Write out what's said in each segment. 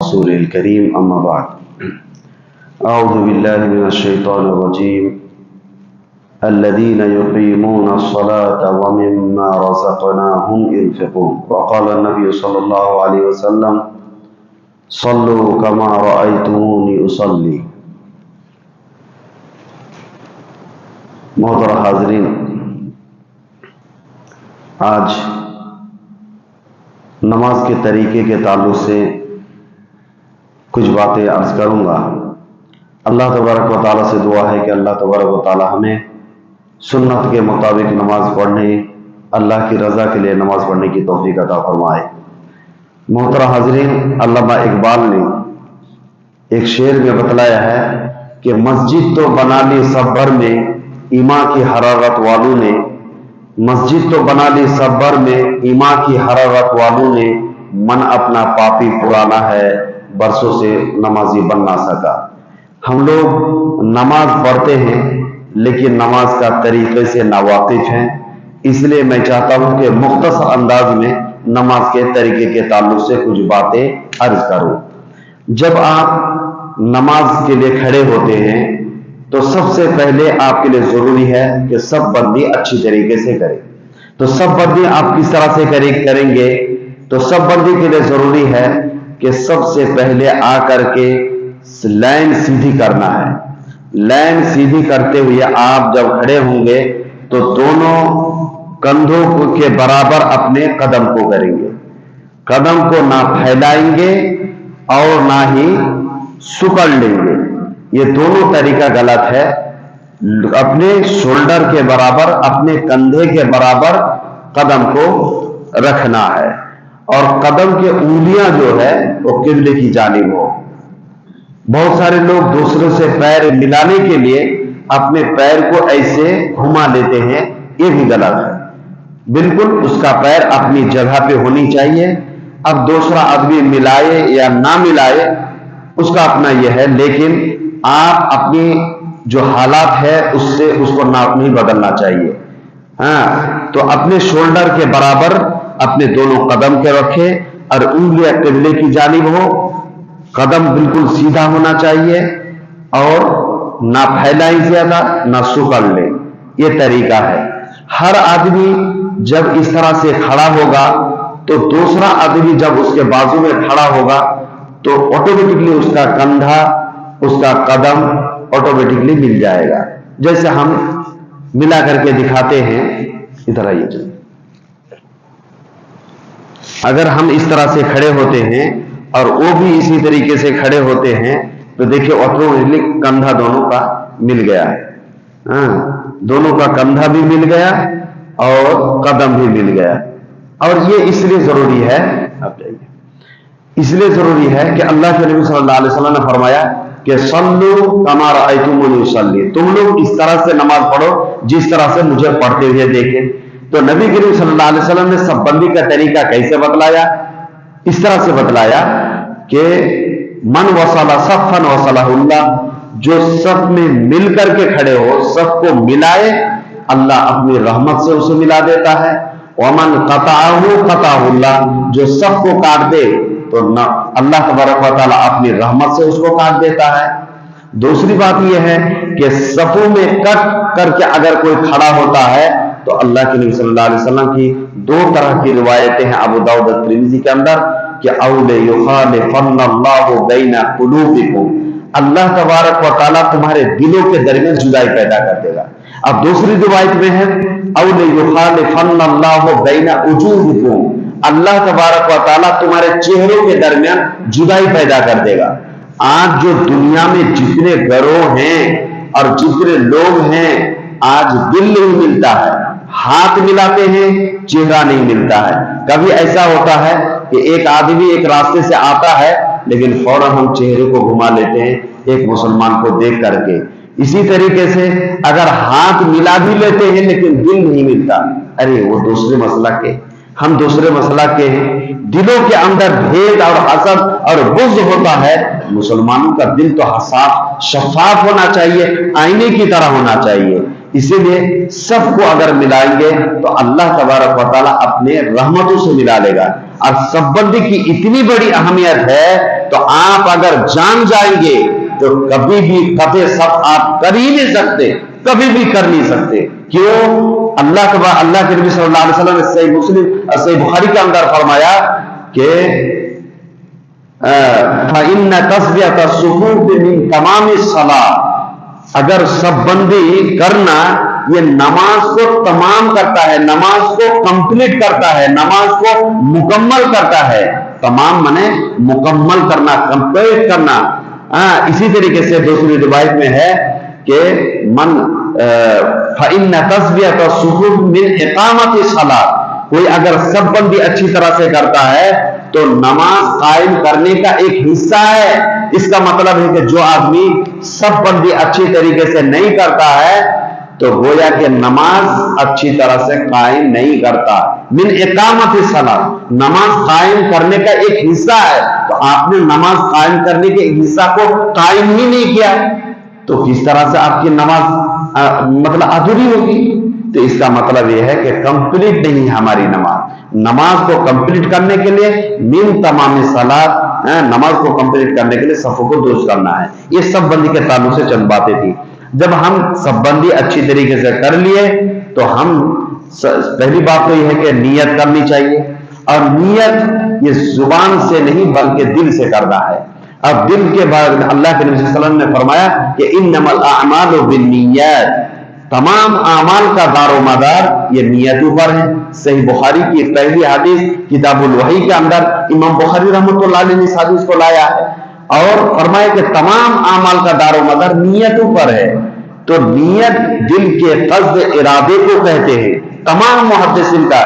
ورسوله الكريم أما بعد أعوذ بالله من الشيطان الرجيم الذين يقيمون الصلاة ومما رزقناهم ينفقون وقال النبي صلى الله عليه وسلم صلوا كما رأيتموني أصلي. محترم حاضرین، آج نماز کے طریقے کے تعلق سے کچھ باتیں عرض کروں گا۔ اللہ تبارک و تعالیٰ سے دعا ہے کہ اللہ تبارک و تعالیٰ ہمیں سنت کے مطابق نماز پڑھنے، اللہ کی رضا کے لیے نماز پڑھنے کی توفیق عطا فرمائے۔ محترم حاضرین، علامہ اقبال نے ایک شعر میں بتلایا ہے کہ مسجد تو بنا لی سب بھر میں ایمان کی حرارت والوں نے، مسجد تو بنا لی سب بھر میں ایمان کی حرارت والوں نے، من اپنا پاپی پرانا ہے برسوں سے نمازی بن نہ سکا۔ ہم لوگ نماز پڑھتے ہیں لیکن نماز کا طریقے سے ناواقف ہیں، اس لیے میں چاہتا ہوں کہ مختصر انداز میں نماز کے طریقے کے تعلق سے کچھ باتیں عرض کروں۔ جب آپ نماز کے لیے کھڑے ہوتے ہیں تو سب سے پہلے آپ کے لیے ضروری ہے کہ سب بندی اچھی طریقے سے کریں۔ تو سب بندی آپ کس طرح سے کریں گے؟ تو سب بندی کے لیے ضروری ہے کہ سب سے پہلے آ کر کے لائن سیدھی کرنا ہے۔ لائن سیدھی کرتے ہوئے آپ جب کھڑے ہوں گے تو دونوں کندھوں کے برابر اپنے قدم کو کریں گے، قدم کو نہ پھیلائیں گے اور نہ ہی سکڑ لیں گے، یہ دونوں طریقہ غلط ہے۔ اپنے شولڈر کے برابر، اپنے کندھے کے برابر قدم کو رکھنا ہے اور قدم کے انگلیاں جو ہے وہ قبلے کی جانب ہو۔ بہت سارے لوگ دوسروں سے پیر ملانے کے لیے اپنے پیر کو ایسے گھما لیتے ہیں، یہ بھی غلط ہے۔ بالکل اس کا پیر اپنی جگہ پہ ہونی چاہیے۔ اب دوسرا آدمی ملائے یا نہ ملائے اس کا اپنا یہ ہے، لیکن آپ اپنی جو حالات ہے اس سے اس کو نہیں بدلنا چاہیے۔ ہاں، تو اپنے شولڈر کے برابر اپنے دونوں قدم کے رکھے اور انگلیاں قبلے کی جانب ہو، قدم بالکل سیدھا ہونا چاہیے اور نہ پھیلائیں زیادہ نہ سکڑ لیں، یہ طریقہ ہے۔ ہر آدمی جب اس طرح سے کھڑا ہوگا تو دوسرا آدمی جب اس کے بازو میں کھڑا ہوگا تو آٹومیٹکلی اس کا کندھا، اس کا قدم آٹومیٹکلی مل جائے گا۔ جیسے ہم ملا کر کے دکھاتے ہیں، ادھر آئیے۔ اگر ہم اس طرح سے کھڑے ہوتے ہیں اور وہ بھی اسی طریقے سے کھڑے ہوتے ہیں تو دیکھیں آٹومیٹکلی کندھا دونوں کا مل گیا ہے۔ دونوں کا کندھا بھی مل گیا اور قدم بھی مل گیا۔ اور یہ اس لیے ضروری ہے، اس لیے ضروری ہے کہ اللہ کے نبی صلی اللہ علیہ وسلم نے فرمایا کہ صلو کما رأیتمونی اصلی، تم لوگ اس طرح سے نماز پڑھو جس طرح سے مجھے پڑھتے ہوئے دیکھیں۔ تو نبی کریم صلی اللہ علیہ وسلم نے سب بندی کا طریقہ کیسے بتلایا؟ اس طرح سے بتلایا کہ من وصل صفا وصلہ اللہ، جو صف میں مل کر کے کھڑے ہو، صف کو ملائے، اللہ اپنی رحمت سے اسے ملا دیتا ہے۔ ومن قطعہ قطعہ اللہ، جو صف کو کاٹ دے تو اللہ تبارک و تعالیٰ اپنی رحمت سے اس کو کاٹ دیتا ہے۔ دوسری بات یہ ہے کہ صفوں میں کٹ کر کے اگر کوئی کھڑا ہوتا ہے تو اللہ کے نبی صلی اللہ علیہ وسلم کی دو طرح کی روایتیں ہیں ابو داؤد ترمذی کے اندر کہ اول یخالفن اللہ بین قلوبکم، اللہ تبارک و تعالیٰ تمہارے دلوں کے درمیان جدائی پیدا کر دے گا۔ اب دوسری روایت میں ہے اول یخالفن اللہ بین وجوہکم، اللہ تبارک و تعالیٰ تمہارے چہروں کے درمیان جدائی پیدا کر دے گا۔ آج جو دنیا میں جتنے گروہ ہیں اور جتنے لوگ ہیں، آج دل نہیں ملتا ہے، ہاتھ ملاتے ہیں چہرہ نہیں ملتا ہے۔ کبھی ایسا ہوتا ہے کہ ایک آدمی ایک راستے سے آتا ہے لیکن فوراً ہم چہرے کو گھما لیتے ہیں ایک مسلمان کو دیکھ کر کے۔ اسی طریقے سے اگر ہاتھ ملا بھی لیتے ہیں لیکن دل نہیں ملتا، ارے وہ دوسرے مسئلہ کے، ہم دوسرے مسئلہ کے ہیں۔ دلوں کے اندر بھید اور حسد اور بغض ہوتا ہے۔ مسلمانوں کا دل تو حساس شفاف ہونا چاہیے، آئینے کی طرح ہونا چاہیے۔ اسی لیے سب کو اگر ملائیں گے تو اللہ تبارک و تعالیٰ اپنے رحمتوں سے ملا لے گا. اور سب بندی کی اتنی بڑی اہمیت ہے تو آپ اگر جان جائیں گے تو کبھی بھی قطع سب آپ کر ہی نہیں سکتے, کبھی بھی کر نہیں سکتے. کیوں؟ اللہ کے نبی صلی اللہ علیہ وسلم نے صحیح بخاری کے اندر فرمایا کہ فَإِنَّ تَسْبِيَةَ الصُّفُوفِ مِن تَمَامِ الصَّلَاةِ, اگر سب بندی کرنا یہ نماز کو تمام کرتا ہے, نماز کو کمپلیٹ کرتا ہے, نماز کو مکمل کرتا ہے. تمام منے مکمل کرنا, کمپلیٹ کرنا. اسی طریقے سے دوسری روایت میں ہے کہ فَإِنَّ تَسْبِيَةَ الصُّفُوفِ مِنْ إِقَامَةِ الصَّلَاةِ, کوئی اگر سب بندی اچھی طرح سے کرتا ہے تو نماز قائم کرنے کا ایک حصہ ہے. اس کا مطلب ہے کہ جو آدمی سب بندی اچھی طریقے سے نہیں کرتا ہے تو گویا کہ نماز اچھی طرح سے قائم نہیں کرتا. من اقامت الصلاۃ, نماز قائم کرنے کا ایک حصہ ہے, تو آپ نے نماز قائم کرنے کے حصہ کو قائم ہی نہیں کیا تو کس طرح سے آپ کی نماز مطلب ادھوری ہوگی. تو اس کا مطلب یہ ہے کہ کمپلیٹ نہیں ہماری نماز کو کمپلیٹ کرنے کے لیے من تمام الصلاۃ, نماز کو کمپلیٹ کرنے کے لیے صفوں کو درست کرنا ہے. یہ سب بندی کے تعلق سے چند باتیں تھی. جب ہم سب بندی اچھی طریقے سے کر لیے تو ہم پہلی بات تو یہ ہے کہ نیت کرنی چاہیے, اور نیت یہ زبان سے نہیں بلکہ دل سے کرنا ہے. اب دل کے بعد اللہ کے نبی صلی اللہ علیہ وسلم نے فرمایا کہ انما الاعمال بالنیات, تمام اعمال کا دار و مدار یہ نیتوں پر ہے. صحیح بخاری کی پہلی حدیث کتاب الوحی کے اندر امام بخاری رحمۃ اللہ علیہ نے اس حدیث کو لایا ہے اور فرمایا کہ تمام اعمال کا دار و مدار نیتوں پر ہے. تو نیت دل کے قصد ارادے کو کہتے ہیں. تمام محدثین کا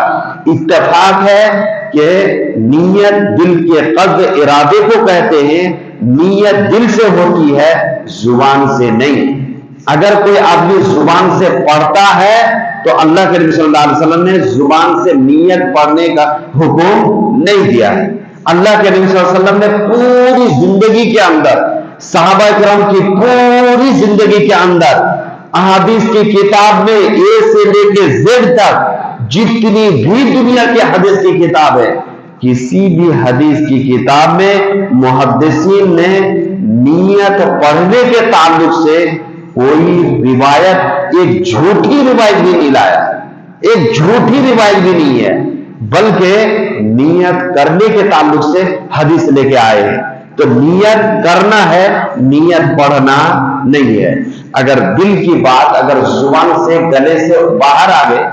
اتفاق ہے کہ نیت دل کے قصد ارادے کو کہتے ہیں. نیت دل سے ہوتی ہے, زبان سے نہیں. اگر کوئی آدمی زبان سے پڑھتا ہے تو اللہ کے نبی صلی اللہ علیہ وسلم نے زبان سے نیت پڑھنے کا حکم نہیں دیا ہے. اللہ کے نبی صلی اللہ علیہ وسلم نے پوری زندگی کے اندر, صحابہ کرام کی پوری زندگی کے اندر, احادیث کی کتاب میں اے سے لے کے زیڈ تک جتنی بھی دنیا کی حدیث کی کتاب ہے, کسی بھی حدیث کی کتاب میں محدثین نے نیت پڑھنے کے تعلق سے کوئی روایت, ایک جھوٹی روایت بھی نہیں لایا, ایک جھوٹی روایت بھی نہیں ہے, بلکہ نیت کرنے کے تعلق سے حدیث لے کے آئے ہیں. تو نیت کرنا ہے, نیت پڑھنا نہیں ہے. اگر دل کی بات اگر زبان سے گلے سے باہر آ گئے,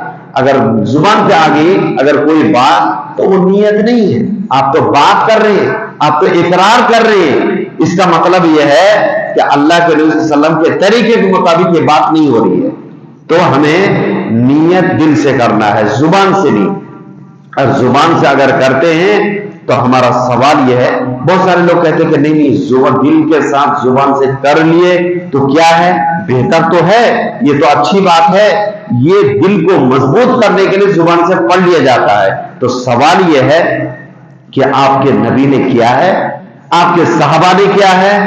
اگر زبان پہ آ گئی اگر کوئی بات, تو وہ نیت نہیں ہے. آپ تو بات کر رہے ہیں, آپ تو اقرار کر رہے ہیں. اس کا مطلب یہ ہے کہ اللہ کے نبی صلی اللہ علیہ وسلم کے طریقے کے مطابق یہ بات نہیں ہو رہی ہے. تو ہمیں نیت دل سے کرنا ہے, زبان سے نہیں. اور زبان سے اگر کرتے ہیں تو ہمارا سوال یہ ہے, بہت سارے لوگ کہتے ہیں کہ نہیں دل کے ساتھ زبان سے کر لیے تو کیا ہے, بہتر تو ہے, یہ تو اچھی بات ہے, یہ دل کو مضبوط کرنے کے لیے زبان سے پڑھ لیا جاتا ہے. تو سوال یہ ہے کہ آپ کے نبی نے کیا ہے, آپ کے صحابہ نے کیا ہے,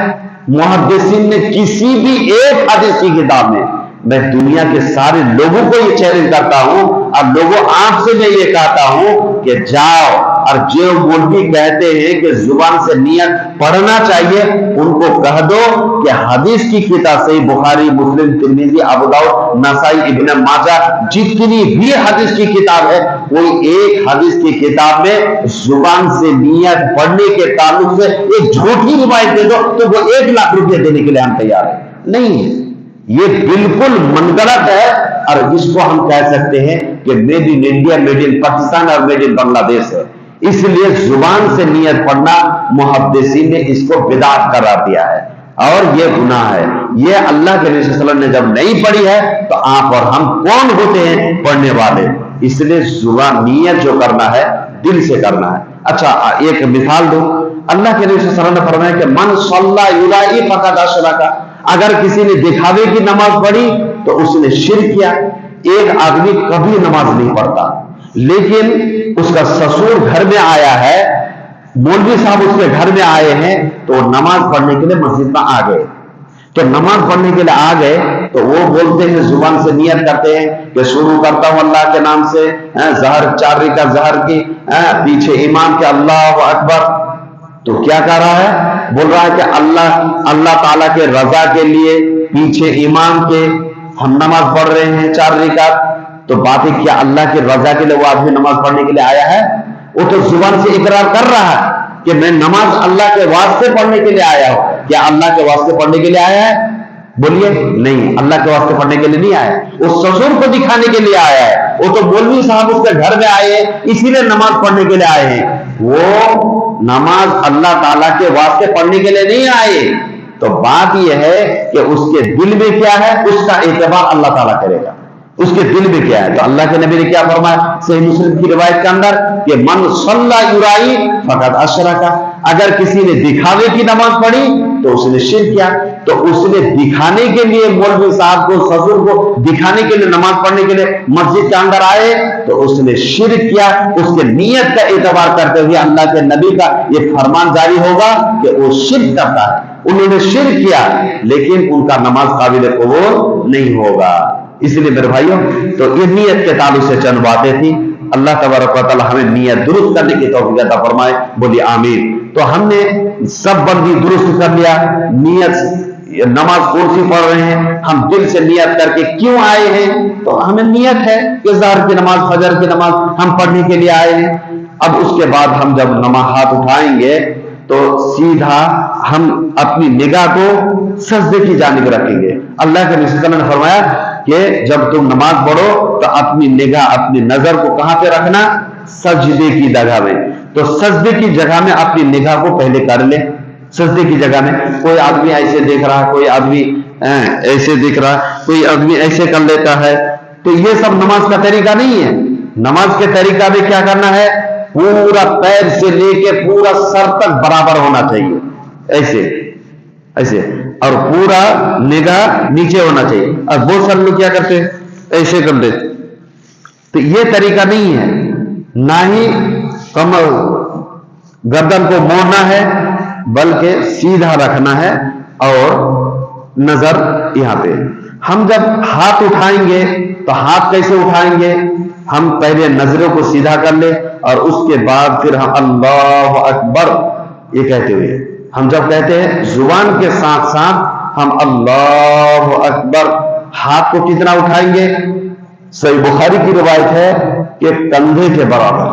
محدثین نے کسی بھی ایک حدیث کی کتاب میں دنیا کے سارے لوگوں کو یہ چیلنج کرتا ہوں اور لوگوں آپ سے میں یہ کہتا ہوں کہ جاؤ اور جو مولوی کہتے ہیں کہ زبان سے نیت پڑھنا چاہیے ان کو کہہ دو کہ حدیث کی کتاب صحیح بخاری, مسلم, ترمذی, ابو داؤد, نسائی, ابن ماجہ, جتنی بھی حدیث کی کتاب ہے کوئی ایک حدیث کی کتاب میں زبان سے نیت پڑھنے کے تعلق سے ایک جھوٹی روایت دے دو تو وہ 1 لاکھ روپیہ دینے کے لیے ہم تیار ہیں. نہیں, یہ بالکل منگلت ہے. اور اس کو ہم کہہ سکتے ہیں کہ made in India, made in Pakistan اور میڈ ان بنگلہ دیش ہے. اس لیے زبان سے نیت پڑھنا محدثین نے اس کو بدعت قرار دیا ہے اور یہ گناہ ہے. یہ اللہ کے نبی صلی اللہ علیہ وسلم نے جب نہیں پڑھی ہے تو آپ اور ہم کون ہوتے ہیں پڑھنے والے. اس لیے زبان نیت جو کرنا ہے دل سے کرنا ہے. اچھا ایک مثال دو, اللہ کے نبی صلی اللہ علیہ وسلم نے فرمایا کہ من صلی یرائی فقد اشرک, اگر کسی نے دکھاوے کی نماز پڑھی تو اس نے شرک کیا. ایک آدمی کبھی نماز نہیں پڑھتا لیکن اس کا سسور گھر میں آیا ہے, مولوی صاحب اس کے گھر میں آئے ہیں تو نماز پڑھنے کے لیے مسجد میں آ گئے. تو نماز پڑھنے کے لیے آ گئے تو وہ بولتے ہیں، زبان سے نیت کرتے ہیں کہ شروع کرتا ہوں اللہ کے نام سے، ظہر 4 رکعت ظہر کی، پیچھے امام کے اللہ اکبر. تو کیا کہہ رہا ہے؟ بول رہا ہے کہ اللہ تعالیٰ کے رضا کے لیے پیچھے امام کے ہم نماز پڑھ رہے ہیں 4 رکعت. تو بات ہے کیا اللہ کی رضا کے لیے وہ آدمی نماز پڑھنے کے لیے آیا ہے؟ وہ تو زبان سے اقرار کر رہا ہے کہ میں نماز اللہ کے واسطے پڑھنے کے لیے آیا ہوں. کیا اللہ کے واسطے پڑھنے کے لیے آیا ہے؟ بولیے نہیں، اللہ کے واسطے پڑھنے کے لیے نہیں آیا. وہ سسر کو دکھانے کے لیے آیا ہے. وہ تو مولوی صاحب اس کے گھر میں آئے ہیں اسی لیے نماز پڑھنے کے لیے آئے ہیں. وہ نماز اللہ تعالیٰ کے واسطے پڑھنے کے لیے نہیں آئے. تو بات یہ ہے کہ اس کے دل میں کیا ہے، اس کا اعتبار اللہ تعالیٰ کرے گا. اس کے دل میں کیا ہے. تو اللہ کے نبی نے کیا فرمایا صحیح مسلم کی روایت کے اندر کہ من صلی یرائی فقد اشرک. اگر کسی نے دکھاوے کی نماز پڑھی تو اس نے شرک کیا. تو اس نے دکھانے کے لیے مولوی صاحب کو سسر کو دکھانے کے لیے نماز پڑھنے کے لیے مسجد کے اندر آئے تو اس نے شرک کیا. اس کے نیت کا اعتبار کرتے ہوئے اللہ کے نبی کا یہ فرمان جاری ہوگا کہ وہ شرک کرتا ہے. انہوں نے شرک کیا لیکن ان کا نماز قابل قبول نہیں ہوگا. اس لیے میرے بھائیوں تو یہ نیت کے تعلق سے چند باتیں تھیں. اللہ تبارک و تعالی ہمیں نیت درست کرنے کی توفیق عطا فرمائے. بولیے آمین. تو ہم نے سب بندی درست کر لیا. نیت نماز کون سی پڑھ رہے ہیں، ہم دل سے نیت کر کے کیوں آئے ہیں. تو ہمیں نیت ہے کہ ظہر کی نماز فجر کی نماز ہم پڑھنے کے لیے آئے ہیں. اب اس کے بعد ہم جب نماز ہاتھ اٹھائیں گے تو سیدھا ہم اپنی نگاہ کو سجدے کی جانب رکھیں گے. اللہ کے رسول نے فرمایا کہ جب تم نماز پڑھو تو اپنی نگاہ اپنی نظر کو کہاں پہ رکھنا؟ سجدے کی جگہ میں. تو سجدے کی جگہ میں اپنی نگاہ کو پہلے کر لے. سجدے کی جگہ میں کوئی آدمی ایسے دیکھ رہا، کوئی آدمی ایسے دیکھ رہا، کوئی آدمی ایسے کر لیتا ہے. تو یہ سب نماز کا طریقہ نہیں ہے. نماز کے طریقہ میں کیا کرنا ہے؟ پورا پیر سے لے کے پورا سر تک برابر ہونا چاہیے، ایسے ایسے، اور پورا نگاہ نیچے ہونا چاہیے. اور بہت سارے لوگ کیا کرتے ہیں؟ ایسے کر لیتے. تو یہ طریقہ نہیں ہے. نہ ہی کمر گردن کو موڑنا ہے بلکہ سیدھا رکھنا ہے اور نظر یہاں پہ. ہم جب ہاتھ اٹھائیں گے تو ہاتھ کیسے اٹھائیں گے؟ ہم پہلے نظروں کو سیدھا کر لیں اور اس کے بعد پھر ہم اللہ اکبر یہ کہتے ہوئے، ہم جب کہتے ہیں زبان کے ساتھ ساتھ ہم اللہ اکبر، ہاتھ کو کتنا اٹھائیں گے؟ صحیح بخاری کی روایت ہے کہ کندھے کے برابر،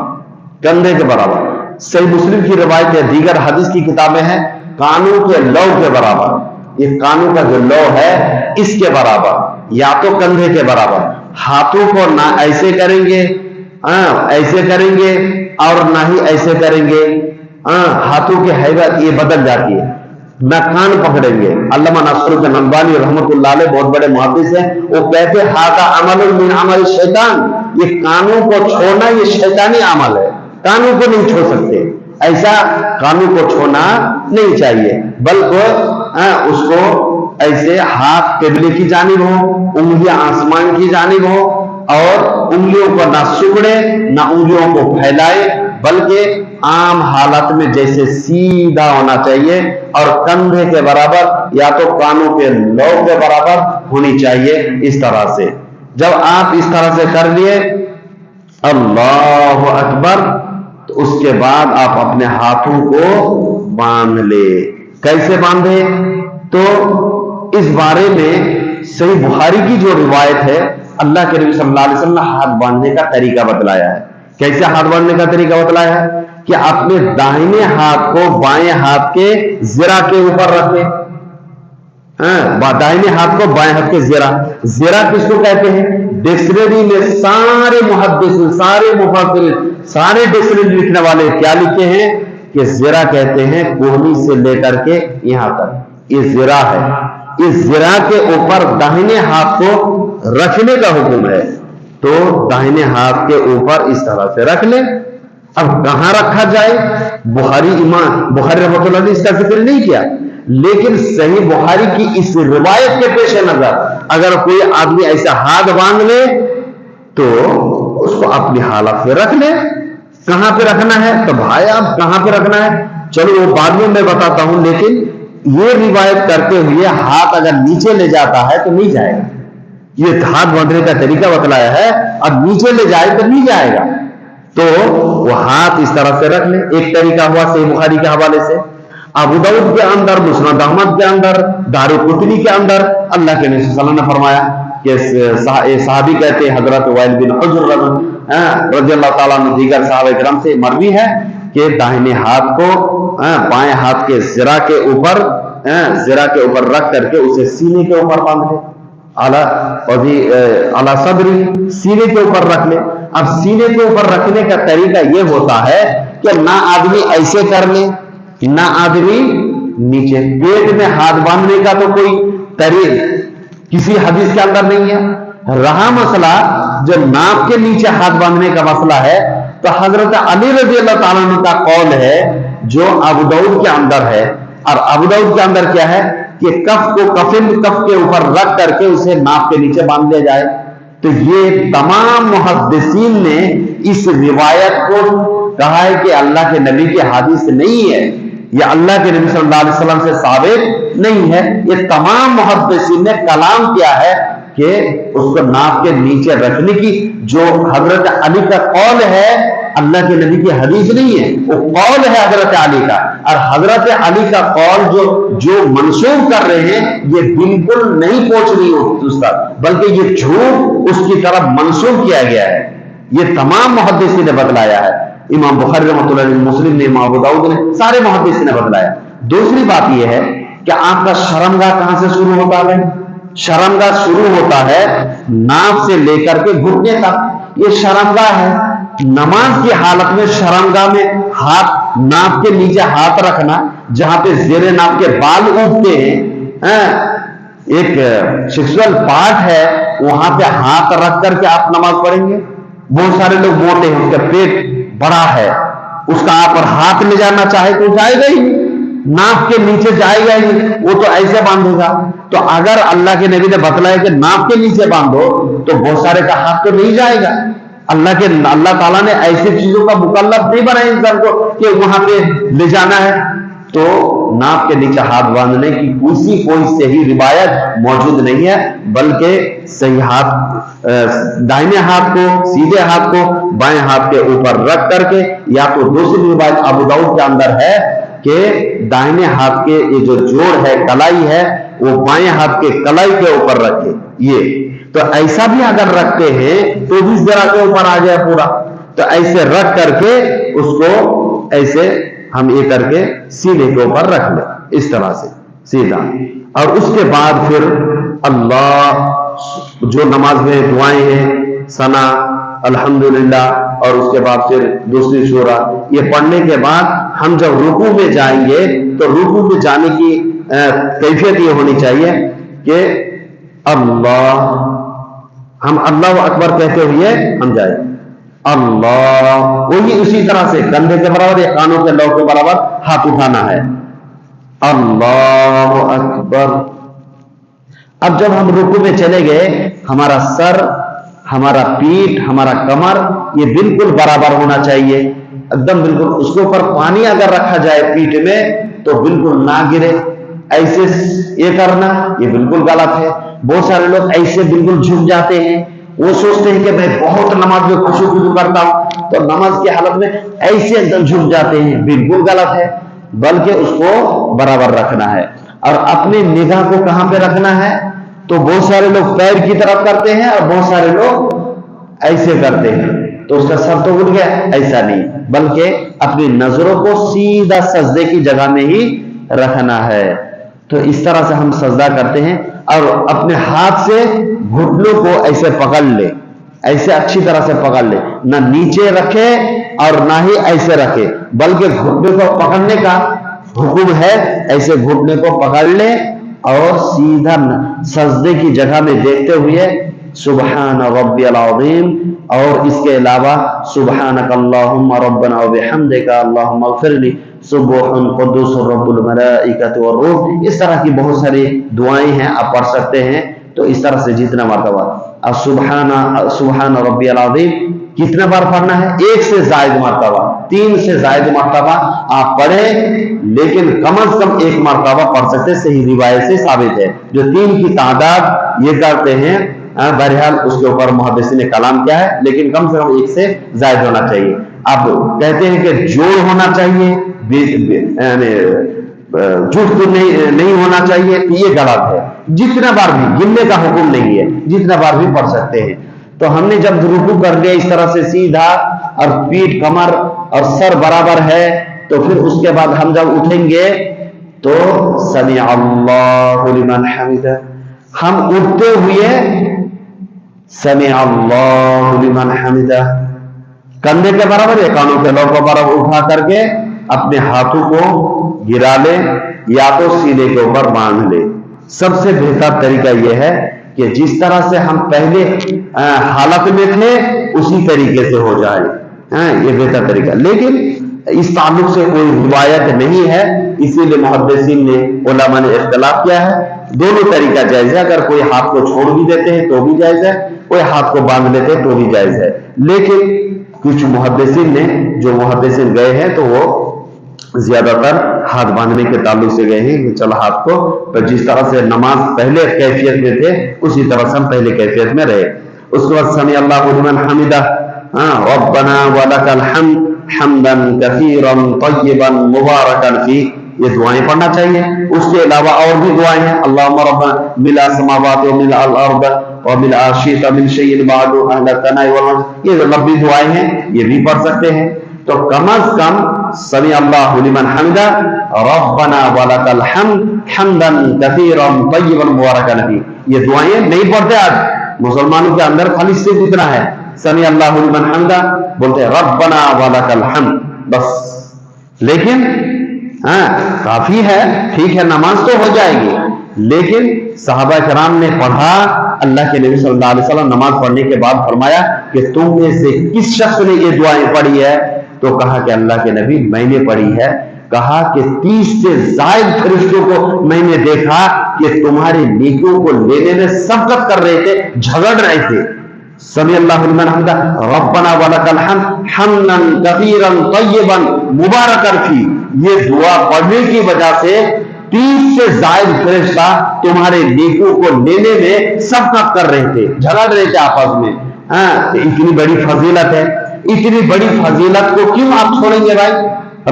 کندھے کے برابر. صحیح مسلم کی روایت ہے، دیگر حدیث کی کتابیں ہیں کانوں کے لو کے برابر. یہ کانوں کا جو لو ہے اس کے برابر یا تو کندھے کے برابر. ہاتھوں کو نہ ایسے کریں گے، ایسے کریں گے اور نہ ہی ایسے کریں گے. ہاتھوں کی حیبت یہ بدل جاتی ہے. نہ کان پکڑیں گے. علامہ ناصرالدین البانی رحمۃ اللہ علیہ بہت بڑے محدث ہیں، وہ کہتے ہیں ہاتھا عمل من عمل الشیطان. یہ کانوں کو چھوڑنا یہ شیطانی عمل ہے، کانوں کو نہیں چھوڑ سکتے. ایسا کانوں کو چھوڑنا نہیں چاہیے بلکہ اس کو ایسے ہاتھ قبلے کی جانب ہو، انگلیاں آسمان کی جانب ہو اور انگلیوں کو نہ سکڑے نہ انگلیوں کو پھیلائے بلکہ عام حالت میں جیسے سیدھا ہونا چاہیے اور کندھے کے برابر یا تو کانوں کے لو کے برابر ہونی چاہیے. اس طرح سے جب آپ اس طرح سے کر لیے اللہ اکبر تو اس کے بعد آپ اپنے ہاتھوں کو باندھ لے. کیسے باندھے؟ تو اس بارے میں صحیح بخاری کی جو روایت ہے اللہ کے نبی صلی اللہ علیہ وسلم نے ہاتھ باندھنے کا طریقہ بتلایا ہے. کیسے ہاتھ باندھنے کا طریقہ بتلایا ہے کہ اپنے دائیں ہاتھ کو بائیں ہاتھ کے زرہ کے اوپر رکھے. دائیں ہاتھ کو بائیں ہاتھ کے زرہ. زرہ کس کو کہتے ہیں؟ ڈکشنری میں سارے محدث سارے مفسر سارے ڈکشنری لکھنے والے کیا لکھے ہیں کہ زرہ کہتے ہیں کوہنی سے لے کر کے یہاں تک یہ زرہ ہے. اس زرہ کے اوپر داہنے ہاتھ کو رکھنے کا حکم ہے. تو داہنے ہاتھ کے اوپر اس طرح سے رکھ لیں. اب کہاں رکھا جائے؟ بخاری رحمۃ اللہ نے اس کا ذکر نہیں کیا لیکن صحیح بخاری کی اس روایت کے پیش نظر اگر کوئی آدمی ایسا ہاتھ باندھ لے تو اس کو اپنی حالت پہ رکھ لے. کہاں پہ رکھنا ہے؟ تو بھائی آپ کہاں پہ رکھنا ہے چلو وہ بعد میں بتاتا ہوں لیکن یہ روایت کرتے ہوئے ہاتھ اگر نیچے لے جاتا ہے تو نہیں جائے گا. یہ ہاتھ باندھنے کا طریقہ بتلایا ہے. اب نیچے لے جائے تو نہیں جائے گا, تو وہ ہاتھ اس طرح سے رکھ لے. ایک طریقہ ہوا صحیح بخاری کے حوالے سے, ابو داؤد کے اندر, مسند احمد کے اندر, دارقطنی کے اندر اللہ کے نبی صلی اللہ علیہ وسلم نے فرمایا کہ صحابی کہتے ہیں حضرت وائل بن حجر رضی اللہ تعالیٰ عنہ, دیگر صحابہ کرام سے مروی ہے کہ داہنے ہاتھ کو بائیں ہاتھ کے زرا کے اوپر رکھ کر کے اسے سینے کے اوپر باندھ لے, اعلی صدری, سینے کے اوپر رکھ لے. اب سینے کے اوپر رکھنے کا طریقہ یہ ہوتا ہے کہ نہ آدمی ایسے کر لے نہ آدمی نیچے. پیٹ میں ہاتھ باندھنے کا تو کوئی طریقہ کسی حدیث کے اندر نہیں ہے. رہا مسئلہ جو ناف کے نیچے ہاتھ باندھنے کا مسئلہ ہے, تو حضرت علی رضی اللہ تعالیٰ عنہ کا قول ہے جو ابو داؤد کے اندر ہے. اور ابو داؤد کے اندر کیا ہے کہ کف کو کف کے اوپر رکھ کر کے اسے ناف کے نیچے باندھ لیا جائے. تو یہ تمام محدثین نے اس روایت کو کہا ہے کہ اللہ کے نبی کی حدیث نہیں ہے, یہ اللہ کے نبی صلی اللہ علیہ وسلم سے ثابت نہیں ہے. یہ تمام محدثین نے کلام کیا ہے کہ اس کو ناف کے نیچے رکھنے کی, جو حضرت علی کا قول ہے, اللہ کے نبی کی حدیث نہیں ہے, وہ قول ہے حضرت علی کا. اور حضرت علی کا قول جو منسوب کر رہے ہیں یہ بالکل نہیں پہنچ رہی اس تک, بلکہ یہ جھوٹ اس کی طرف منسوب کیا گیا ہے. یہ تمام محدثین نے بتلایا ہے. امام بخاری رحمۃ اللہ علیہ, مسلم نے, امام ابو داؤد نے, سارے محدثین نے بتلایا. دوسری بات یہ ہے کہ آپ کا شرمگاہ کہاں سے شروع ہوتا ہے؟ شرمگاہ شروع ہوتا ہے ناف سے لے کر کے گھٹنے تک, یہ شرمگاہ ہے. نماز کی حالت میں شرمگاہ میں ہاتھ, ناف کے نیچے ہاتھ رکھنا, جہاں پہ زیر ناف کے بال اٹھتے ہیں, ایک سیکسول پارٹ ہے, وہاں پہ ہاتھ رکھ کر کے آپ نماز پڑھیں گے. بہت سارے لوگ موٹے ہیں, اس کا پیٹ بڑا ہے, اس کا آپ پر ہاتھ لے جانا چاہے تو جائے گا ہی نہیں, ناف کے نیچے جائے گا ہی نہیں, وہ تو ایسے باندھے گا. تو اگر اللہ کے نبی نے بتلایا کہ ناف کے نیچے باندھو تو بہت سارے کا ہاتھ تو نہیں جائے گا. اللہ تعالیٰ نے ایسی چیزوں کا مکلف نہیں بنایا انسان کو کہ وہاں پہ لے جانا ہے. تو ناف کے نیچے ہاتھ باندھنے کی کوئی صحیح روایت موجود نہیں ہے, بلکہ صحیح ہاتھ, دائنے ہاتھ کو, سیدھے ہاتھ کو بائیں ہاتھ کے اوپر رکھ کر کے, یا تو دوسری روایت ابو داؤد کے اندر ہے کہ دائنے ہاتھ کے یہ جو جوڑ ہے, کلائی ہے, وہ بائیں ہاتھ کے کلائی کے اوپر رکھے. یہ تو ایسا بھی اگر رکھتے ہیں تو بھی ذرا کے اوپر آ جائے پورا, تو ایسے رکھ کر کے اس کو ایسے ہم یہ کر کے سینے کے اوپر رکھ لیں, اس طرح سے سیدھا. اور اس کے بعد پھر اللہ, جو نماز میں دعائیں ہیں, ثنا, الحمدللہ, اور اس کے بعد پھر دوسری شورا, یہ پڑھنے کے بعد ہم جب رکوع میں جائیں گے تو رکوع میں جانے کی کیفیت یہ ہونی چاہیے کہ اللہ, ہم اللہ اکبر کہتے ہوئے ہم جائیں. اللہ, وہی اسی طرح سے کندھے کے برابر یا کانوں کے لو کے برابر ہاتھ اٹھانا ہے. اللہ اکبر. اب جب ہم رکوع میں چلے گئے, ہمارا سر, ہمارا پیٹھ, ہمارا کمر یہ بالکل برابر ہونا چاہیے, ایک دم بالکل. اس کے اوپر پانی اگر رکھا جائے پیٹھ میں تو بالکل نہ گرے. ایسے یہ کرنا یہ بالکل غلط ہے. بہت سارے لوگ ایسے بالکل جھک جاتے ہیں, وہ سوچتے ہیں کہ میں بہت نماز میں خشوع کرتا ہوں, تو نماز کی حالت میں ایسے ایک دم جھک جاتے ہیں, بالکل غلط ہے. بلکہ اس کو برابر رکھنا ہے. اور اپنی نگاہ کو کہاں پہ رکھنا ہے؟ تو بہت سارے لوگ پیر کی طرف کرتے ہیں اور بہت سارے لوگ ایسے کرتے ہیں, تو اس کا سر تو اٹھ گیا. ایسا نہیں, بلکہ اپنی نظروں کو سیدھا سجدے کی جگہ میں ہی رکھنا ہے. تو اس طرح سے ہم سجدہ کرتے ہیں, اور اپنے ہاتھ سے گھٹنوں کو ایسے پکڑ لے, ایسے اچھی طرح سے پکڑ لے, نہ نیچے رکھے اور نہ ہی ایسے رکھے, بلکہ گھٹنے کو پکڑنے کا حکم ہے. ایسے گھٹنے کو پکڑ لے اور سیدھا سجدے کی جگہ میں دیکھتے ہوئے سبحان ربی العظیم, اور اس کے علاوہ سبحانک اللہم ربنا وبحمدک اللہم اغفر لی سبح قدوس رب الملائکۃ والروح. اس طرح کی بہت ساری دعائیں ہیں, آپ پڑھ سکتے ہیں. تو اس طرح سے جتنا مرتبہ سبحان ربی العظیم کتنا بار پڑھنا ہے؟ 1 سے زائد مرتبہ. 3 سے زائد مرتبہ آپ پڑھیں، لیکن کم از کم 1 مرتبہ پڑھ سکتے، صحیح روایت سے ثابت ہے۔ جو 3 کی تعداد یہ کرتے ہیں، بہرحال اس کے اوپر محدثین نے کلام کیا ہے، لیکن کم سے کم 1 سے زائد ہونا چاہیے۔ اب کہتے ہیں کہ جوڑ ہونا چاہیے، یعنی جھوٹ تو نہیں ہونا چاہیے، یہ غلط ہے۔ جتنا بار بھی، گننے کا حکم نہیں ہے، جتنا بار بھی پڑھ سکتے ہیں۔ تو ہم نے جب رکوع کر لیا اس طرح سے سیدھا، اور پیٹھ، کمر اور سر برابر ہے، تو پھر اس کے بعد ہم جب اٹھیں گے تو سمع اللہ لمن حمدہ، ہم اٹھتے ہوئے سمع اللہ لمن حمدہ کندھے کے برابر یا کانوں کے لوگ برابر اٹھا کر کے اپنے ہاتھوں کو گرا لے یا تو سینے کے اوپر باندھ لے۔ سب سے بہتر طریقہ یہ ہے کہ جس طرح سے ہم پہلے حالت میں تھے اسی طریقے سے ہو جائے، یہ بہتر طریقہ۔ لیکن اس تعلق سے کوئی روایت نہیں ہے، اسی لیے محدثین نے، علماء نے اختلاف کیا ہے۔ دونوں طریقہ جائز ہے، اگر کوئی ہاتھ کو چھوڑ بھی دیتے ہیں تو بھی جائز ہے، کوئی ہاتھ کو باندھ لیتے ہیں تو بھی جائز ہے۔ لیکن کچھ محدثین نے، جو محدثین گئے ہیں تو وہ زیادہ تر ہاتھ باندھنے کے تعلق سے گئے ہیں کہ چل ہاتھ کو، جس طرح سے نماز پہلے کیفیت میں تھے اسی طرح سے ہم پہلے کیفیت میں رہے۔ اس کے بعد سمع اللہ لمن حمدہ، ربنا ولک الحمد حمدا کثیرا طیبا مبارکا فیہ، یہ دعائیں پڑھنا چاہیے۔ اس کے علاوہ اور بھی دعائیں ہیں، اللہم ربنا ملء السماوات وملء الارض وملء شئت من شیء بعد اہل الثناء والمجد، یہ لمبی دعائیں ہیں، یہ بھی پڑھ سکتے ہیں۔ تو کم از کم سمع اللہ لمن حمدہ، ربنا ولک الحمد حمدا کثیرا طیبا مبارکا فیہ، یہ دعائیں نہیں پڑھتے آج مسلمانوں کے اندر، خالی صرف اتنا ہے، سمع اللہ لمن حمدہ بولتے ہیں ربنا ولک الحمد بس۔ لیکن کافی ہے، ٹھیک ہے، نماز تو ہو جائے گی، لیکن صحابہ کرام نے پڑھا، اللہ کے نبی صلی اللہ علیہ وسلم نماز پڑھنے کے بعد فرمایا کہ تم میں سے کس شخص نے یہ دعائیں پڑھی ہے؟ تو کہا کہ اللہ کے نبی میں نے پڑھی ہے۔ کہا کہ 30 سے زائد فرشتوں کو میں نے دیکھا کہ تمہاری نیکیوں کو لینے میں سبقت کر رہے تھے، جھگڑ رہے تھے۔ سمع اللہ لمن حمدہ ربنا ولک الحمد حمدا کثیرا طیبا مبارکا فیہ، یہ دعا پڑھنے کی وجہ سے 30 سے زائد فرشتہ تمہارے نیکیوں کو لینے میں سبقت کر رہے تھے، جھگڑ رہے تھے آپس میں۔ اتنی بڑی فضیلت ہے، اتنی بڑی فضیلت کو کیوں آپ چھوڑیں گے بھائی؟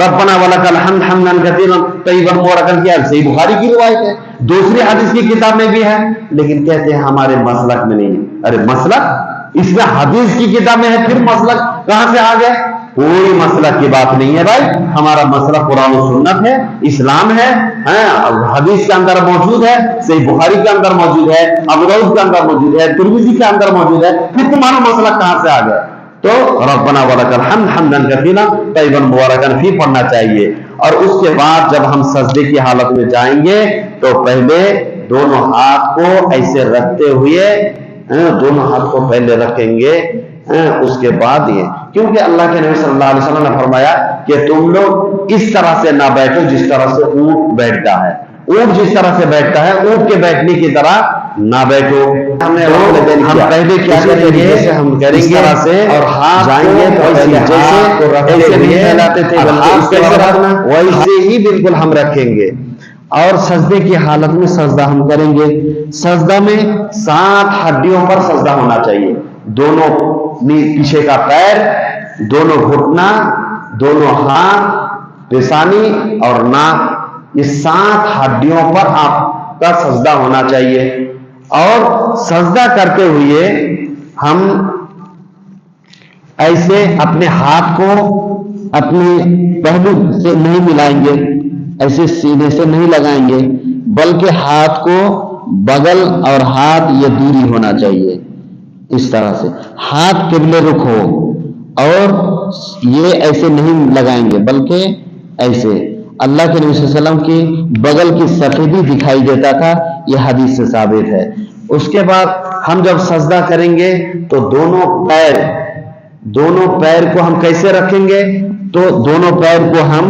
ربنا ولک الحمد حمدا کثیرا طیبا مبارکا فیہ صحیح بخاری کی روایت ہے، دوسری حدیث کی کتاب میں بھی ہے، لیکن کہتے ہیں ہمارے مسلک میں نہیں۔ ارے مسلک اس میں حدیث کی کتاب میں ہے، پھر مسلک کہاں سے آ گئے؟ کوئی مسلک کی بات نہیں ہے بھائی، ہمارا مسلک قرآن و سنت ہے، اسلام ہے، حدیث کے اندر موجود ہے، صحیح بخاری کے اندر موجود ہے، ابو داؤد کے اندر موجود ہے، ترمذی کے اندر موجود ہے، پھر تمہارا مسلک کہاں سے آ گیا؟ تو ربنا ولک الحمد حمدا کثیرا طیبا مبارکا فیہ پڑھنا چاہیے۔ اور اس کے بعد جب ہم سجدے کی حالت میں جائیں گے تو پہلے دونوں ہاتھ کو ایسے رکھتے ہوئے، دونوں ہاتھ کو پہلے رکھیں گے، اس کے بعد یہ، کیونکہ اللہ کے نبی صلی اللہ علیہ وسلم نے فرمایا کہ تم لوگ اس طرح سے نہ بیٹھو جس طرح سے اونٹ بیٹھتا ہے، اونٹ جس طرح سے بیٹھتا ہے اونٹ کے بیٹھنے کی طرح نہ بیٹھو۔ ہم پہلے کیا کریں گے؟ ہم کریں گے اور ہاتھ جائیں گے تو ایسے نہیں پھیلاتے تھے ویسے ہی بالکل ہم رکھیں گے، اور سجدے کی حالت میں سجدہ ہم کریں گے۔ سجدہ میں 7 ہڈیوں پر سجدہ ہونا چاہیے، دونوں پیچھے کا پیر، دونوں گھٹنا، دونوں ہاتھ، پیشانی اور ناک، یہ 7 ہڈیوں پر آپ کا سجدہ ہونا چاہیے۔ اور سجدہ کرتے ہوئے ہم ایسے اپنے ہاتھ کو اپنے پہلو سے نہیں ملائیں گے، ایسے سینے سے نہیں لگائیں گے، بلکہ ہاتھ کو بغل اور ہاتھ یہ دوری ہونا چاہیے، اس طرح سے ہاتھ قبلے رخ ہو، اور یہ ایسے نہیں لگائیں گے بلکہ ایسے۔ اللہ کے نبی صلی اللہ علیہ وسلم کی بغل کی سفیدی دکھائی دیتا تھا، یہ حدیث سے ثابت ہے۔ اس کے بعد ہم جب سجدہ کریں گے تو دونوں پیر کو ہم کیسے رکھیں گے؟ تو دونوں پیر کو ہم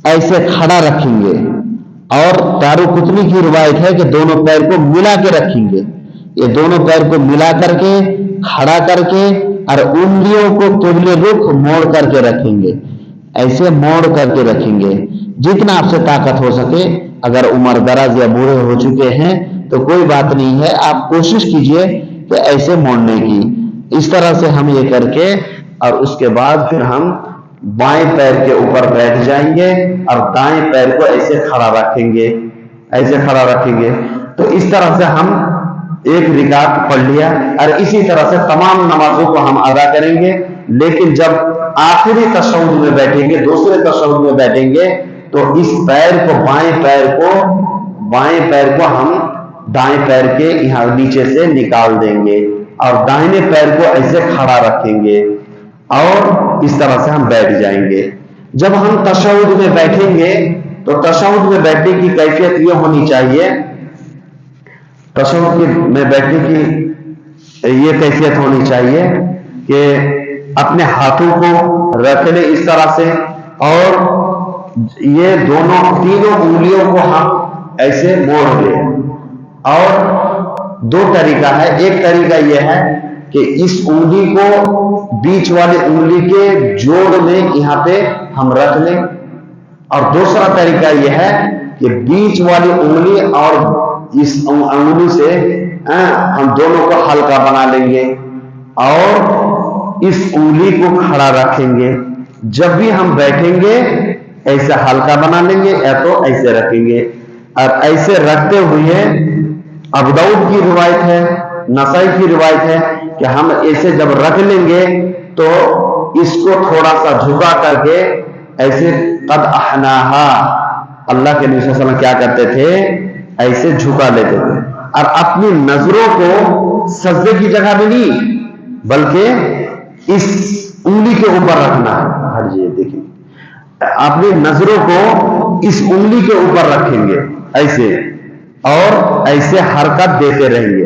ایسے کھڑا رکھیں گے، اور دارقطنی کی روایت ہے کہ دونوں پیر کو ملا کے رکھیں گے، یہ دونوں پیر کو ملا کر کے کھڑا کر کے اور انگلیوں کو قبل رخ موڑ کر کے رکھیں گے، ایسے موڑ کر کے رکھیں گے جتنا آپ سے طاقت ہو سکے۔ اگر عمر دراز یا بوڑھے ہو چکے ہیں تو کوئی بات نہیں ہے، آپ کوشش کیجئے کہ ایسے موڑنے کی، اس طرح سے ہم یہ کر کے، اور اس کے بعد پھر ہم بائیں پیر کے اوپر بیٹھ جائیں گے اور دائیں پیر کو ایسے کھڑا رکھیں گے، ایسے کھڑا رکھیں گے۔ تو اس طرح سے ہم ایک رکعت پڑھ لیا، اور اسی طرح سے تمام نمازوں کو ہم ادا کریں گے۔ لیکن جب آخری تشہد میں بیٹھیں گے، دوسرے تشہد میں بیٹھیں گے، تو اس پیر کو بائیں پیر کو ہم دائیں پیر کے یہاں نیچے سے نکال دیں گے اور دائیں پیر کو ایسے کھڑا رکھیں گے اور اس طرح سے ہم بیٹھ جائیں گے۔ جب ہم تشہد میں بیٹھیں گے تو تشہد میں بیٹھنے کی کیفیت یہ ہونی چاہیے، تشہد میں بیٹھنے کی یہ کیفیت ہونی چاہیے کہ اپنے ہاتھوں کو رکھ لیں اس طرح سے، اور یہ تینوں انگلیوں کو ہم ایسے موڑ لیں۔ اور دو طریقہ ہے، ایک طریقہ یہ ہے کہ اس انگلی کو بیچ والی انگلی کے جوڑ میں یہاں پہ ہم رکھ لیں، اور دوسرا طریقہ یہ ہے کہ بیچ والی انگلی اور اس انگلی سے ہم دونوں کو ہلکا بنا لیں گے اور اس انگلی کو کھڑا رکھیں گے۔ جب بھی ہم بیٹھیں گے ایسے ہلکا بنا لیں گے یا تو ایسے رکھیں گے، اور ایسے رکھتے ہوئے ابو داؤد کی روایت ہے، نسائی کی روایت ہے کہ ہم ایسے جب رکھ لیں گے تو اس کو تھوڑا سا جھکا کر کے ایسے قد احناہا، اللہ کے نبی صلی اللہ علیہ وسلم کیا کرتے تھے، ایسے جھکا لیتے تھے، اور اپنی نظروں کو سجدے کی جگہ میں نہیں بلکہ اس انگلی کے اوپر رکھنا ہے۔ ہٹ جی دیکھیں، اپنی نظروں کو اس انگلی کے اوپر رکھیں گے ایسے، اور ایسے حرکت دیتے رہیں گے۔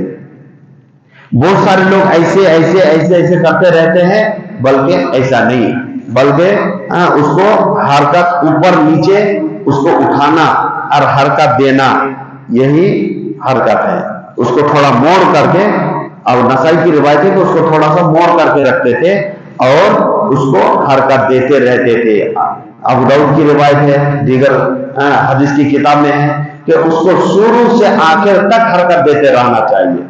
بہت سارے لوگ ایسے ایسے ایسے ایسے کرتے رہتے ہیں، بلکہ ایسا نہیں، بلکہ اس کو حرکت اوپر نیچے اس کو اٹھانا اور حرکت دینا، یہی حرکت ہے۔ اس کو تھوڑا موڑ کر کے، اور نسائی کی روایت ہے کہ اس کو تھوڑا سا موڑ کر کے رکھتے تھے اور اس کو حرکت دیتے رہتے تھے۔ ابو داؤد کی روایت ہے، دیگر حدیث کی کتاب میں ہے کہ اس کو شروع سے آخر تک حرکت دیتے رہنا چاہیے۔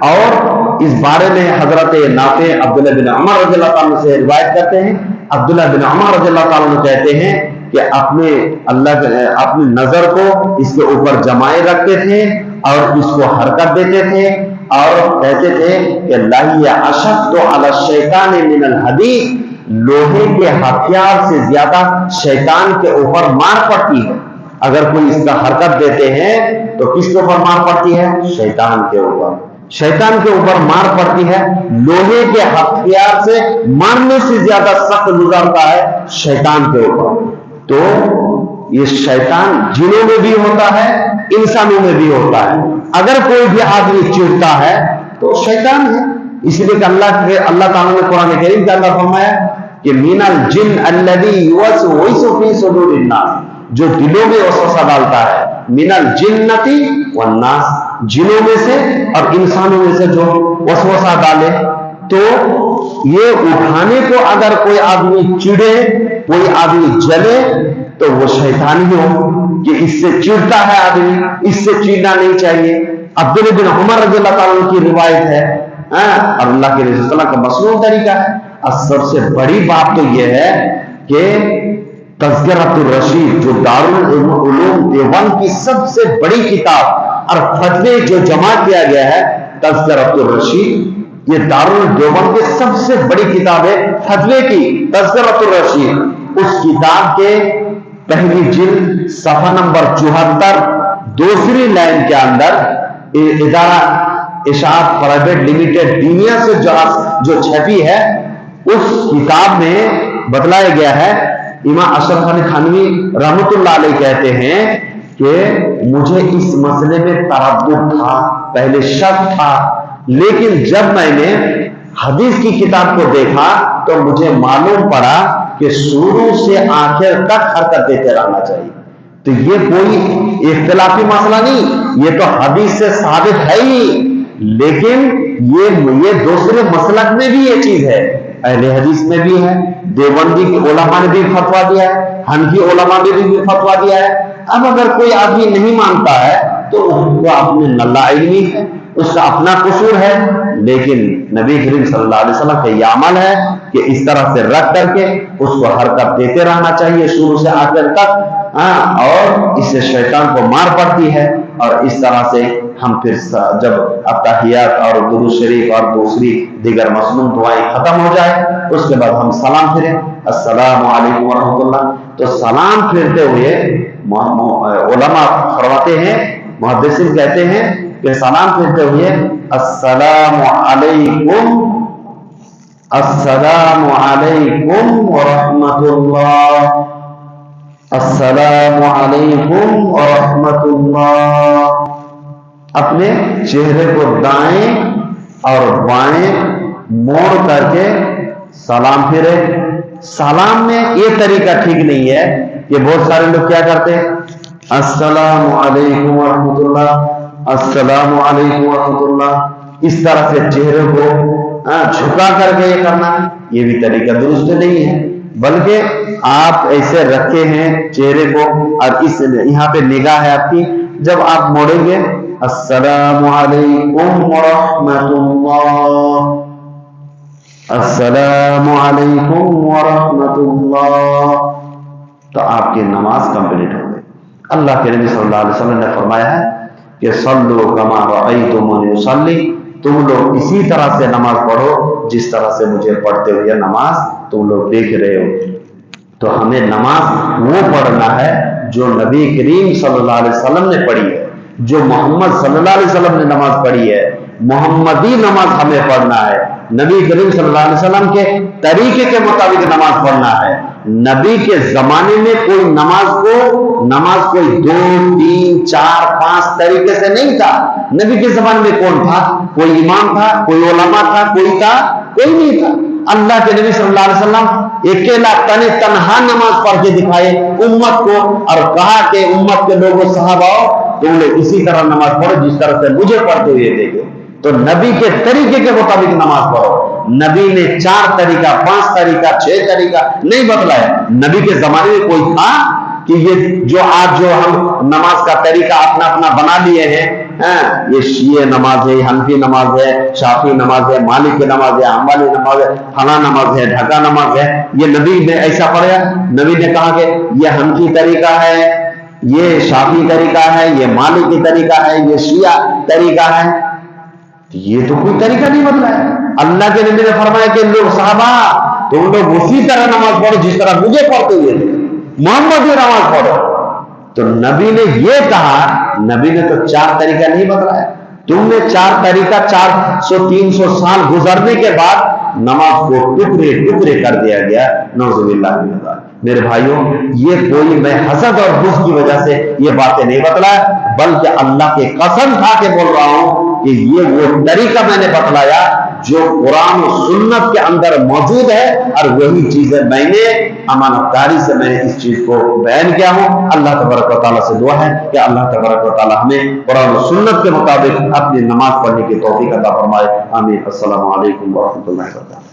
اور اس بارے میں حضرت نافع عبداللہ بن عمر رضی اللہ تعالیٰ سے روایت کرتے ہیں، عبداللہ بن عمر رضی اللہ تعالیٰ کہتے ہیں کہ اپنی نظر کو اس کے اوپر جمائے رکھتے تھے اور اس کو حرکت دیتے تھے، اور کہتے تھے کہ لَهِيَ أَشَدُّ عَلَى الشَّيْطَانِ مِنَ الْحَدِيدِ، لوہے کے ہتھیار سے زیادہ شیطان کے اوپر مار پڑتی ہے۔ اگر کوئی اس کا حرکت دیتے ہیں تو کس کے اوپر مار پڑتی ہے؟ شیطان کے اوپر، شیطان کے اوپر مار پڑتی ہے۔ لوہے کے ہتھیار سے مارنے سے زیادہ سخت گزرتا ہے شیطان کے اوپر۔ تو یہ شیطان جنوں میں بھی ہوتا ہے، انسانوں میں بھی ہوتا ہے۔ اگر کوئی بھی آدمی چڑھتا ہے تو شیطان ہے، اس لیے کہ اللہ تعالیٰ نے قرآن کریم کے اندر فرمایا کہ من الجن الذی یوسوس فی صدور الناس، جو دلوں میں وسوسہ ڈالتا ہے، من الجنۃ والناس، جنوں میں سے اور انسانوں میں سے جو وسوسہ ڈالے۔ تو یہ اٹھانے کو اگر کوئی آدمی چڑھے، کوئی آدمی جلے، تو وہ شیطان ہی ہو کہ اس سے چڑھتا ہے آدمی، اس سے چڑھنا نہیں چاہیے۔ عبداللہ بن عمر رضی اللہ تعالیٰ کی روایت ہے، اور اللہ کے رسول صلی اللہ علیہ وسلم کا مصنون طریقہ ہے۔ اور سب سے بڑی بات تو یہ ہے کہ تذکرۃ الرشید، جو دارالعلوم دیوبند کی سب سے بڑی کتاب اور فتوے جو جمع کیا گیا ہے، تذکرۃ الرشید، یہ دارالعلوم دیوبند کی سب سے بڑی کتاب ہے فتوے کی، تذکرۃ الرشید۔ اس کتاب کے پہلی جلد صفحہ نمبر 74 دوسری لائن کے اندر ادارہ اشاعت پرائیویٹ لمیٹڈ دنیا سے جو چھپی ہے، اس کتاب میں بتلایا گیا ہے، امام اشرف علی تھانوی رحمۃ اللہ علیہ کہتے ہیں کہ مجھے اس مسئلے میں تردد تھا، پہلے شک تھا، لیکن جب میں نے حدیث کی کتاب کو دیکھا تو مجھے معلوم پڑا کہ شروع سے آخر تک حرکت دیتے رہنا چاہیے۔ تو یہ کوئی اختلافی مسئلہ نہیں، یہ تو حدیث سے ثابت ہے ہی لیکن یہ دوسرے مسلک میں بھی یہ چیز ہے، اہل حدیث میں بھی ہے، دیوبندی کے علماء نے بھی فتوا دیا ہے، حنفی علماء نے بھی فتوا دیا ہے۔ اب اگر کوئی آدمی نہیں مانتا ہے تو وہ اپنے نلا علمی ہے، اس کا اپنا قصور ہے، لیکن نبی کریم صلی اللہ علیہ وسلم کا یہ عمل ہے کہ اس طرح سے رکھ کر کے اس کو حرکت دیتے رہنا چاہیے شروع سے آخر تک، اور اس سے شیطان کو مار پڑتی ہے۔ اور اس طرح سے ہم پھر جب اتحیات اور درود شریف اور دوسری دیگر مصنون دعائیں ختم ہو جائے اس کے بعد ہم سلام پھریں، السلام علیکم ورحمۃ اللہ۔ تو سلام پھرتے ہوئے علماء فرماتے ہیں، محدثین کہتے ہیں کہ سلام پھرتے ہوئے السلام علیکم، السلام علیکم ورحمۃ اللہ، السلام علیکم ورحمۃ اللہ۔ اپنے چہرے کو دائیں اور بائیں موڑ کر کے سلام پھرے۔ سلام میں یہ طریقہ ٹھیک نہیں ہے کہ بہت سارے لوگ کیا کرتے ہیں، السلام علیکم ورحمۃ اللہ، السلام علیکم ورحمۃ اللہ، اس طرح سے چہرے کو جھکا کر کے یہ کرنا، یہ بھی طریقہ درست نہیں ہے، بلکہ آپ ایسے رکھے ہیں چہرے کو اور اس یہاں پہ نگاہ ہے آپ کی، جب آپ موڑیں گے السلام علیکم ورحمۃ اللہ، السلام علیکم ورحمۃ اللہ، تو آپ کی نماز کمپلیٹ ہو گئی۔ اللہ کے نبی صلی اللہ علیہ وسلم نے فرمایا ہے کہ صلو کما رأیتمونی اصلی، تم لوگ اسی طرح سے نماز پڑھو جس طرح سے مجھے پڑھتے ہوئے نماز تم لوگ دیکھ رہے ہو۔ تو ہمیں نماز وہ پڑھنا ہے جو نبی کریم صلی اللہ علیہ وسلم نے پڑھی ہے، جو محمد صلی اللہ علیہ وسلم نے نماز پڑھی ہے، محمدی نماز ہمیں پڑھنا ہے، نبی کریم صلی اللہ علیہ وسلم کے طریقے کے مطابق نماز پڑھنا ہے۔ نبی کے زمانے میں کوئی نماز کوئی 2 3 4 5 طریقے سے نہیں تھا۔ نبی کے زمانے میں کون تھا؟ کوئی امام تھا، کوئی علماء تھا، کوئی نہیں تھا۔ اللہ کے نبی صلی اللہ علیہ وسلم اکیلا تنہا نماز پڑھ کے دکھائے امت کو اور کہا کہ امت کے لوگوں صحابہ تم لوگ اسی طرح نماز پڑھو جس طرح سے مجھے پڑھتے ہوئے دیکھو۔ تو نبی کے طریقے کے مطابق نماز پڑھو۔ نبی نے 4 طریقہ 5 طریقہ 6 طریقہ نہیں بتلایا۔ نبی کے زمانے میں کوئی تھا کہ یہ جو آج جو ہم نماز کا طریقہ اپنا اپنا بنا لیے ہیں، یہ شیعہ نماز ہے، حنفی نماز ہے، شافعی نماز ہے، مالک کی نماز ہے، حنبلی نماز ہے، فلاں نماز ہے، ڈھکا نماز ہے، یہ نبی نے ایسا پڑھا؟ نبی نے کہا کہ یہ حنفی طریقہ ہے، یہ شافعی طریقہ ہے، یہ مالکی طریقہ ہے، یہ شیعہ طریقہ ہے؟ یہ تو کوئی طریقہ نہیں بدلا ہے۔ اللہ کے نبی نے فرمایا کہ لوگ صحابہ تم لوگ اسی طرح نماز پڑھو جس طرح مجھے پڑھتے ہوئے تھے، محمدی نماز پڑھو۔ تو نبی نے یہ کہا، نبی نے تو 4 طریقہ نہیں بتلایا۔ تم نے 4 طریقہ 400 300 سال گزرنے کے بعد نماز کو ٹکڑے ٹکڑے کر دیا گیا، نعوذ باللہ من ذالک۔ میرے بھائیوں، یہ کوئی میں حسد اور بغض کی وجہ سے یہ باتیں نہیں بتلایا، بلکہ اللہ کے قسم کھا کے بول رہا ہوں کہ یہ وہ طریقہ میں نے بتلایا جو قرآن و سنت کے اندر موجود ہے، اور وہی چیزیں میں نے امانت داری سے میں نے اس چیز کو بیان کیا ہوں۔ اللہ تبارک و تعالیٰ سے دعا ہے کہ اللہ تبارک و تعالیٰ ہمیں قرآن و سنت کے مطابق اپنی نماز پڑھنے کی توفیق عطا فرمائے، آمین۔ السلام علیکم ورحمۃ اللہ وبرکاتہ۔